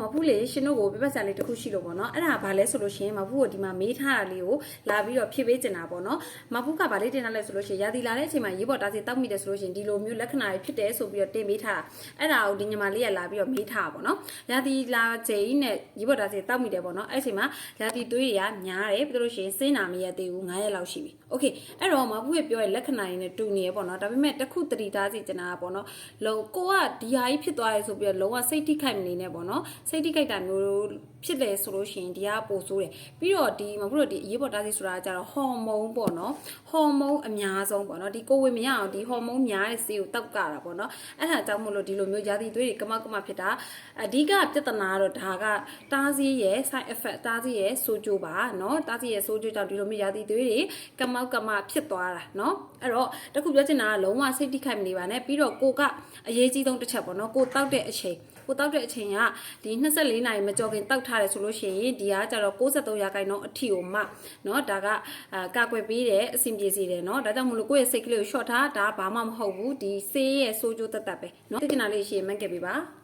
မဖူးလေရှင်တို့ကိုပြပတ်စံလေးတစ်ခုရှိလို့ပေါ့နော်အဲ့ဒါဘာလဲဆိုလို့ရှိရင်မဖူးကိုဒီမှာမေးထားတာလေးကိုလာပြီးတော့ဖြည့်ပေးကျင်တာပေါ့နော်မဖူးကဘာလေးတင်ထားလဲဆိုလို့ရှိရင်ရာသီလာတဲ့အချိန်မှာရေးပေါ်တားစီတောက်မိတယ်ဆိုလို့ရှိရင်ဒီလိုမျိုးလက္ခဏာတွေဖြစ်တယ်ဆိုပြီးတော့တင်ပေးထားအဲ့ဒါကိုဒီညီမလေးကလာပြီးတော့မေးထားပါပေါ့နော်ရာသီလာချိန်နဲ့ရေးပေါ်တားစီတောက်မိတယ်ပေါ့နော်အဲ့ချိန်မှာရာသီသွေးတွေကများတယ်ပြီးလို့ရှိရင်စင်းနာမရသေးဘူး9ရက်လောက်ရှိပြီโอเคအဲ့တော့မဖူးရဲ့ပြောတဲ့လက္ခဏာတွေနဲ့တူနေရပေါ့နော်ဒါပေမဲ့တစ်ခုတတိတားစီကျင်တာပေါ့နော်လုံးကိုကဒီဟာကြီးဖြစ်သွားရဲဆိုပြီးတော့လုံးဝစိတ်ထိခိုက်မနေနဲ့ပေါ့နော်စိတ်ထိခိုက်တာမျိုးဖြစ်တယ်ဆိုလို့ရှိရင်ဒီကပိုဆိုးတယ်ပြီးတော့ဒီမဟုတ်လို့ဒီအရေးပေါ်တားစီဆိုတာကကြတော့ဟော်မုန်းပေါ့နော်ဟော်မုန်းအများဆုံးပေါ့နော်ဒီကိုဝင်မရအောင်ဒီဟော်မုန်းများတဲ့ဆေးကိုတောက်ကတာပေါ့နော်အဲ့ဒါကြောင့်မို့လို့ဒီလိုမျိုးရာသီသွေးတွေကမကမဖြစ်တာအဓိကပြဿနာကတော့ဒါကတားစီရဲ့ side effect တားစီရဲ့ဆိုးကျိုးပါနော်တားစီရဲ့ဆိုးကျိုးကြောင့်ဒီလိုမျိုးရာသီသွေးတွေကမဖြစ်သွားတာနော်အဲ့တော့တခုပြောချင်တာကလုံးဝစိတ်ထိခိုက်မနေပါနဲ့ပြီးတော့ကိုကအရေးကြီးဆုံးတစ်ချက်ပေါ့နော်ကိုတောက်တဲ့အချိန်ကိုတောက်တဲ့အချိန်ကဒီ24နာရီမကြော်ခင်တောက်ထားတယ်ဆိုလို့ရှိရင်ဒီကကြတော့63%အထိကိုမှเนาะဒါကကာကွယ်ပေးတယ်အဆင်ပြေစေတယ်เนาะဒါကြောင့်မလို့ကိုယ့်ရဲ့စိတ်ကလေးကို short ထားဒါဘာမှမဟုတ်ဘူးဒီဆေးရဲ့ဆိုးကျိုးတက်ပဲเนาะသိချင်တာလေးရှိရင်မှတ်ခဲ့ပေးပါ